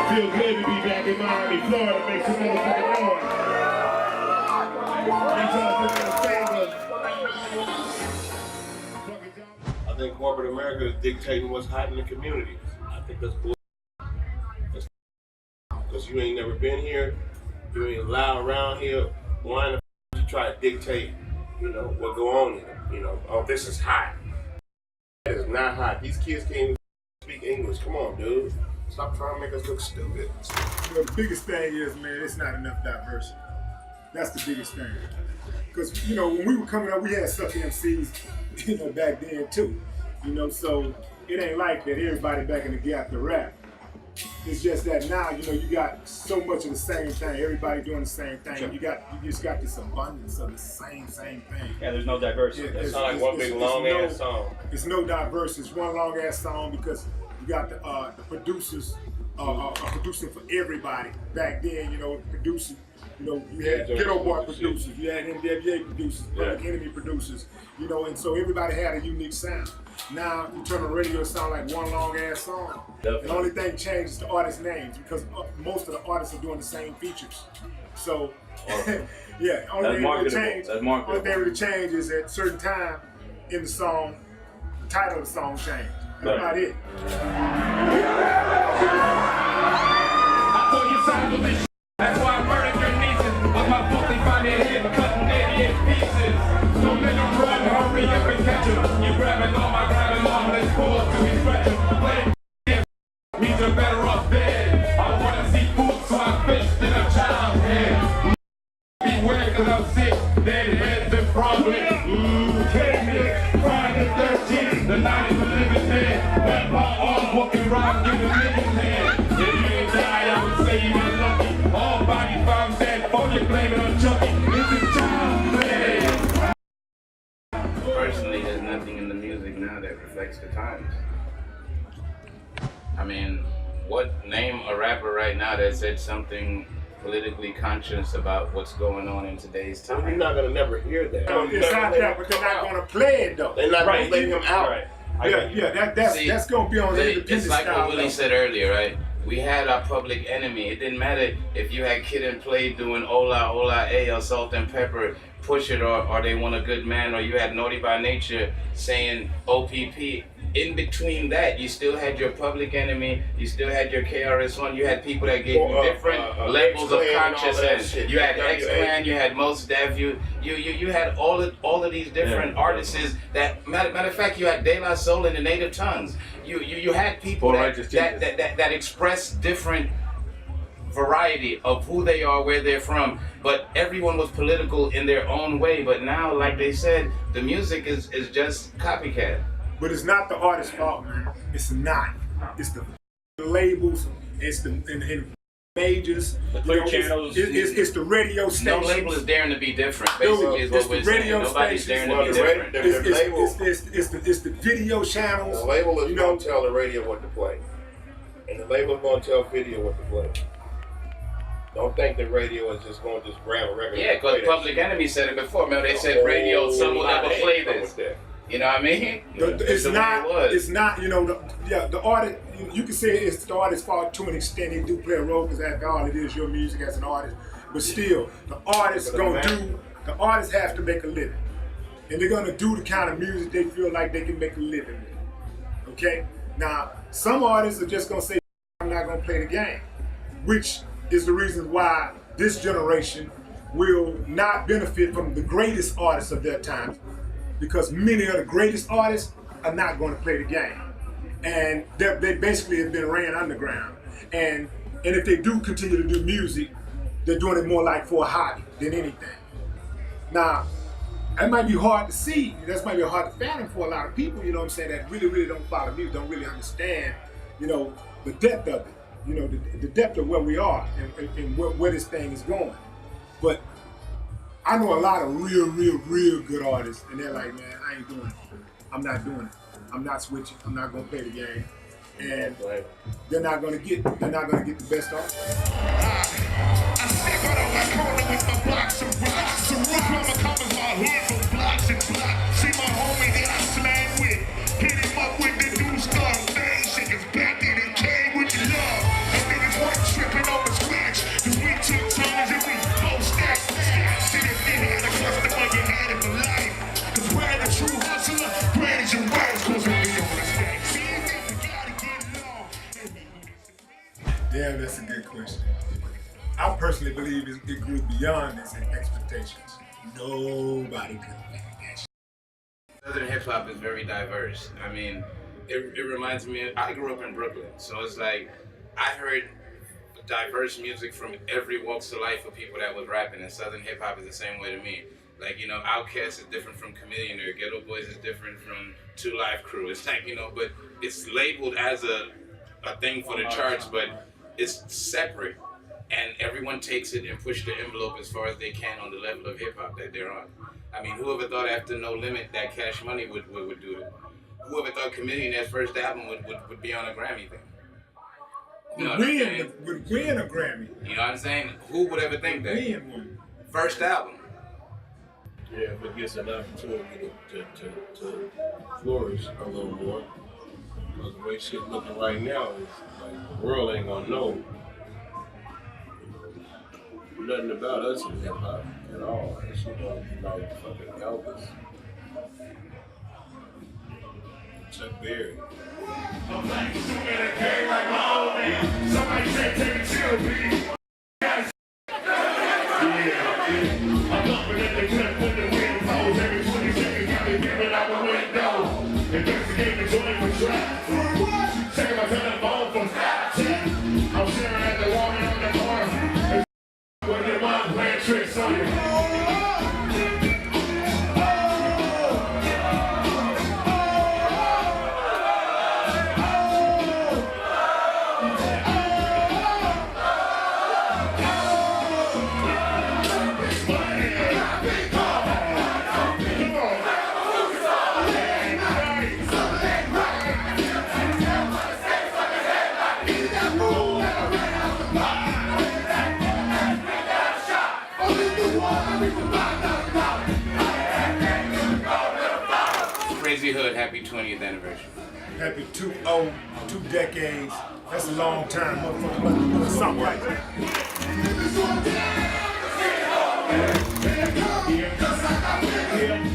Feel good to be back in Miami, Florida. Make some motherfucking noise. I think corporate America is dictating what's hot in the communities. I think that's bullshit. Because you ain't never been here, you ain't allowed around here. Why the f you try to dictate, what go on in it? Oh, this is hot. That is not hot. These kids can't even speak English. Come on, dude. Stop trying to make us look stupid. The biggest thing is, man, it's not enough diversity. That's the biggest thing. Because, when we were coming up, we had sucky MCs, back then too. So it ain't like that everybody back in the gap to rap. It's just that now, you got so much of the same thing. Everybody doing the same thing. Sure. You just got this abundance of the same thing. Yeah, there's no diversity. It's not like one big long ass song. It's no diversity. It's one long ass song because you got the producers are producing for everybody. Back then, producing. You had Geto Boy producers, you had NWA producers, Public Enemy producers, and so everybody had a unique sound. Now you turn on the radio, it sound like one long ass song. Definitely. The only thing changed is the artist names because most of the artists are doing the same features. So, yeah, only thing that change is at a certain time in the song, the title of the song changed. That's about it. I thought you signed with this. That's why I murdered your nieces. With my book, they find their head cutting 88 pieces. So nigga run, hurry up and catch him. You grabbing on my grabbing on, let's pull up to his stretch him. Play means you're better off dead. I wanna see food, so I fished in a child's head. Beware, cause I'm sick, dead heads and problems. Friday the 13th, the 90s were living dead. That my arms walking around, giving niggas head. If you ain't die, I would say you were lucky. All bodies found dead, oh, you blame it on Chucky. It's a child play. Personally, there's nothing in the music now that reflects the times. I mean, name a rapper right now that said something politically conscious about what's going on in today's time? You're not gonna never hear that. It's out there, but they're not gonna play it though. They're not gonna let him out. Right. That's gonna be on the independent It's like style, what Willie said earlier, right? We had our public enemy. It didn't matter if you had Kid and Play doing Ola Ola A or Salt and Pepper, Push It, or They Want a Good Man, or you had Naughty by Nature saying OPP. In between that, you still had your public enemy, you still had your KRS-One, you had people that gave you different levels of consciousness. You had X-Clan, you had Mos Def, you had all of these different artists that, matter of fact, you had De La Soul in the native tongues. You had people that express different variety of who they are, where they're from, but everyone was political in their own way. But now, like they said, the music is just copycat. But it's not the artist's fault, man. It's not. It's the labels. It's the majors. The clear channels. It's the radio stations. No label is daring to be different. Basically, is what we're saying. Nobody's daring to be different. It's the video channels. The label is going to tell the radio what to play, and the label is going to tell video what to play. Don't think that radio is just going to grab a record. Yeah, because Public Enemy said it before. Remember, they said radio, some will never play this. You know what I mean? It's not, the artist, you can say it's the artist's fault to an extent. They do play a role because after all, it is your music as an artist. But still, the artists have to make a living. And they're gonna do the kind of music they feel like they can make a living with. Okay? Now, some artists are just gonna say, I'm not gonna play the game. Which is the reason why this generation will not benefit from the greatest artists of their time, because many of the greatest artists are not going to play the game. And they basically have been ran underground. And if they do continue to do music, they're doing it more like for a hobby than anything. Now, that might be hard to see. That might be hard to fathom for a lot of people, you know what I'm saying, that really don't follow music, don't really understand, you know, the depth of it, you know, the depth of where we are and where this thing is going. But I know a lot of real good artists, and they're like, man, I ain't doing it. I'm not doing it. I'm not switching. I'm not gonna play the game. And they're not gonna get the best artist. I step out of my corner with my blocks of rocks. The roof on my covers my hood for blocks and blocks. See my homie that I slang with. Hit him up with the new stuff. Man, shake his back and it came with the love. And niggas weren't tripping on the scratch. Cause we took turns and we both stacked. See if they had a customer, you had it for life. Cause we're the true hustler. Brand is your rights, cause we be on the stack. See, we gotta get long. Damn, that's a good question. I personally believe it grew beyond its expectations. Nobody could have made that shit. Southern hip hop is very diverse. I mean, it reminds me, I grew up in Brooklyn, so it's like, I heard diverse music from every walks of life of people that was rapping, and Southern hip hop is the same way to me. Like, you know, Outkast is different from Chameleon, or Geto Boys is different from Two Live Crew. It's like, you know, but it's labeled as a thing for the charts, but it's separate. And everyone takes it and push the envelope as far as they can on the level of hip hop that they're on. I mean, whoever thought after No Limit that Cash Money would do it? Whoever thought Chameleon, that first album, would be on a Grammy thing? You know Would win a Grammy. You know what I'm saying? Who would ever think that? Win one. First album. Yeah, if it gets an opportunity to flourish a little more. Because the way shit looking right now is like the world ain't gonna know nothing about us in hip hop at all. That shit gonna be like fucking Elvis, Chuck Berry. I'm like, you in a game like my old man. Somebody said, take a chill, baby. Yeah. I'm dumping in the clip with the windows. Every 20 seconds, got me giving out the window. Investigate the joint for trap. Checking my telephone for Snapchat. I'm staring at the woman on the corner. When your mom playing tricks on you. Crazy Hood, happy 20th anniversary. Happy 2 decades. That's a long time. Motherfucker must be doing something right. Yeah,